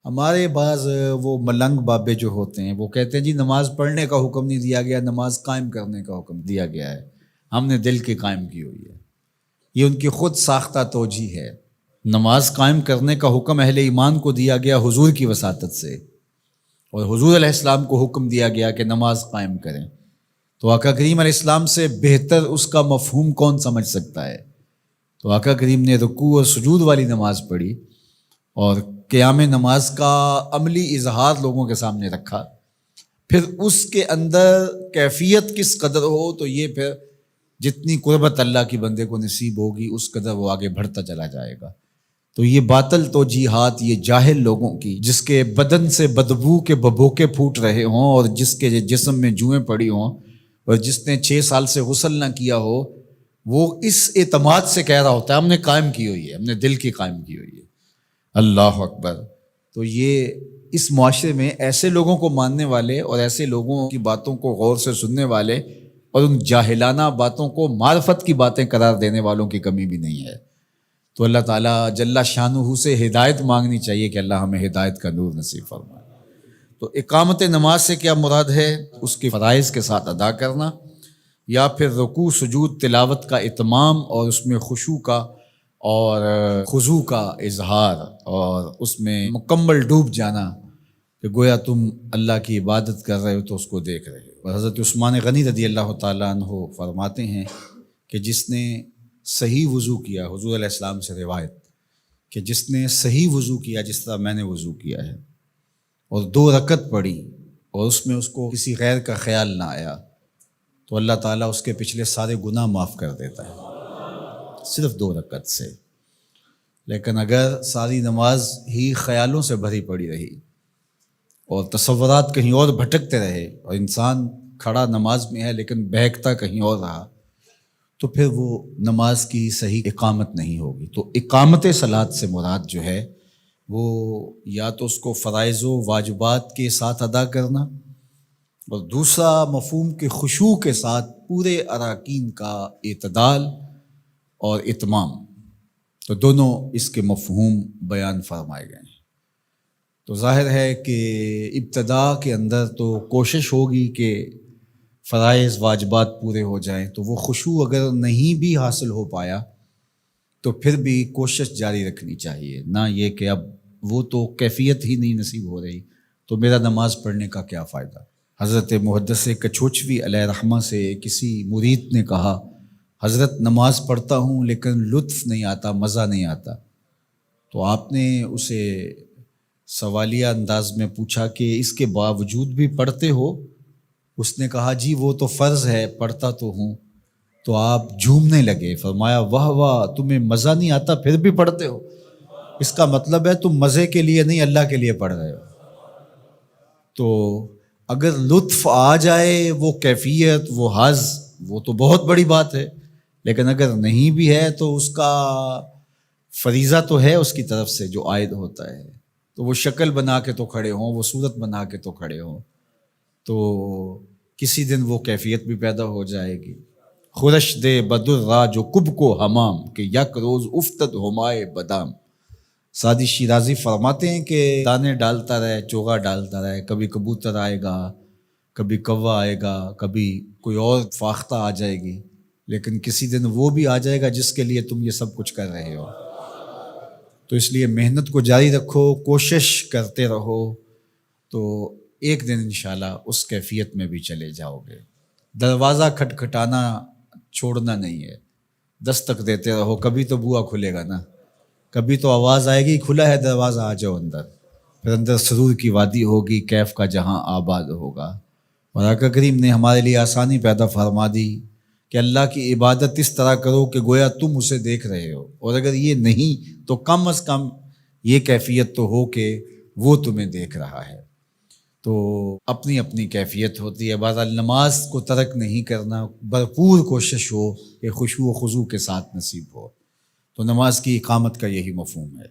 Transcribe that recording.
ہمارے بعض وہ ملنگ بابے جو ہوتے ہیں وہ کہتے ہیں جی نماز پڑھنے کا حکم نہیں دیا گیا، نماز قائم کرنے کا حکم دیا گیا ہے، ہم نے دل کی قائم کی ہوئی ہے۔ یہ ان کی خود ساختہ توجیہ ہے۔ نماز قائم کرنے کا حکم اہل ایمان کو دیا گیا حضور کی وساطت سے، اور حضور علیہ السلام کو حکم دیا گیا کہ نماز قائم کریں، تو آقا کریم علیہ السلام سے بہتر اس کا مفہوم کون سمجھ سکتا ہے؟ تو آقا کریم نے رکوع اور سجود والی نماز پڑھی اور قیام نماز کا عملی اظہار لوگوں کے سامنے رکھا، پھر اس کے اندر کیفیت کس قدر ہو تو یہ پھر جتنی قربت اللہ کی بندے کو نصیب ہوگی اس قدر وہ آگے بڑھتا چلا جائے گا۔ تو یہ باطل توجیہات یہ جاہل لوگوں کی، جس کے بدن سے بدبو کے ببوکے پھوٹ رہے ہوں اور جس کے جسم میں جوئیں پڑی ہوں اور جس نے 6 سال سے غسل نہ کیا ہو، وہ اس اعتماد سے کہہ رہا ہوتا ہے ہم نے قائم کی ہوئی ہے، ہم نے دل کی قائم کی ہوئی ہے۔ اللہ اکبر۔ تو یہ اس معاشرے میں ایسے لوگوں کو ماننے والے اور ایسے لوگوں کی باتوں کو غور سے سننے والے اور ان جاہلانہ باتوں کو معرفت کی باتیں قرار دینے والوں کی کمی بھی نہیں ہے۔ تو اللہ تعالیٰ جل شانہ سے ہدایت مانگنی چاہیے کہ اللہ ہمیں ہدایت کا نور نصیب فرمائے۔ تو اقامت نماز سے کیا مراد ہے؟ اس کی فرائض کے ساتھ ادا کرنا، یا پھر رکوع سجود تلاوت کا اتمام اور اس میں خشوع کا اور خضوع کا اظہار اور اس میں مکمل ڈوب جانا کہ گویا تم اللہ کی عبادت کر رہے ہو تو اس کو دیکھ رہے ہو۔ اور حضرت عثمان غنی رضی اللہ تعالیٰ عنہ فرماتے ہیں کہ جس نے صحیح وضو کیا، حضور علیہ السلام سے روایت کہ جس نے صحیح وضو کیا جس طرح میں نے وضو کیا ہے اور 2 رکعت پڑھی اور اس میں اس کو کسی غیر کا خیال نہ آیا، تو اللہ تعالیٰ اس کے پچھلے سارے گناہ معاف کر دیتا ہے صرف 2 رکعت سے۔ لیکن اگر ساری نماز ہی خیالوں سے بھری پڑی رہی اور تصورات کہیں اور بھٹکتے رہے اور انسان کھڑا نماز میں ہے لیکن بہکتا کہیں اور رہا، تو پھر وہ نماز کی صحیح اقامت نہیں ہوگی۔ تو اقامت صلاۃ سے مراد جو ہے وہ یا تو اس کو فرائض و واجبات کے ساتھ ادا کرنا، اور دوسرا مفہوم کے خشوع کے ساتھ پورے اراکین کا اعتدال اور اتمام، تو دونوں اس کے مفہوم بیان فرمائے گئے ہیں۔ تو ظاہر ہے کہ ابتدا کے اندر تو کوشش ہوگی کہ فرائض واجبات پورے ہو جائیں، تو وہ خشوع اگر نہیں بھی حاصل ہو پایا تو پھر بھی کوشش جاری رکھنی چاہیے، نہ یہ کہ اب وہ تو کیفیت ہی نہیں نصیب ہو رہی تو میرا نماز پڑھنے کا کیا فائدہ۔ حضرت محدث کچھوچوی علیہ رحمہ سے کسی مرید نے کہا حضرت نماز پڑھتا ہوں لیکن لطف نہیں آتا، مزہ نہیں آتا۔ تو آپ نے اسے سوالیہ انداز میں پوچھا کہ اس کے باوجود بھی پڑھتے ہو؟ اس نے کہا جی وہ تو فرض ہے، پڑھتا تو ہوں۔ تو آپ جھومنے لگے، فرمایا واہ واہ، تمہیں مزہ نہیں آتا پھر بھی پڑھتے ہو؟ اس کا مطلب ہے تم مزے کے لیے نہیں اللہ کے لیے پڑھ رہے ہو۔ تو اگر لطف آ جائے، وہ کیفیت، وہ حظ، وہ تو بہت بڑی بات ہے، لیکن اگر نہیں بھی ہے تو اس کا فریضہ تو ہے اس کی طرف سے جو عائد ہوتا ہے، تو وہ شکل بنا کے تو کھڑے ہوں، وہ صورت بنا کے تو کھڑے ہوں، تو کسی دن وہ کیفیت بھی پیدا ہو جائے گی۔ خورش دے بدر را جو کب کو حمام کہ یک روز افتد ہمائے بدام۔ سعدی شیرازی فرماتے ہیں کہ دانے ڈالتا رہے، چوغا ڈالتا رہے، کبھی کبوتر آئے گا، کبھی کوا آئے گا، کبھی کوئی اور فاختہ آ جائے گی، لیکن کسی دن وہ بھی آ جائے گا جس کے لیے تم یہ سب کچھ کر رہے ہو۔ تو اس لیے محنت کو جاری رکھو، کوشش کرتے رہو، تو ایک دن انشاءاللہ اس کیفیت میں بھی چلے جاؤ گے۔ دروازہ کھٹکھٹانا چھوڑنا نہیں ہے، دستک دیتے رہو، کبھی تو بوا کھلے گا نا، کبھی تو آواز آئے گی کھلا ہے دروازہ آ جاؤ اندر، پھر اندر سرور کی وادی ہوگی، کیف کا جہاں آباد ہوگا۔ اور آقا کریم نے ہمارے لیے آسانی پیدا فرما دی کہ اللہ کی عبادت اس طرح کرو کہ گویا تم اسے دیکھ رہے ہو، اور اگر یہ نہیں تو کم از کم یہ کیفیت تو ہو کہ وہ تمہیں دیکھ رہا ہے۔ تو اپنی اپنی کیفیت ہوتی ہے، بہرحال نماز کو ترک نہیں کرنا، بھرپور کوشش ہو کہ خشوع و خضوع کے ساتھ نصیب ہو۔ تو نماز کی اقامت کا یہی مفہوم ہے۔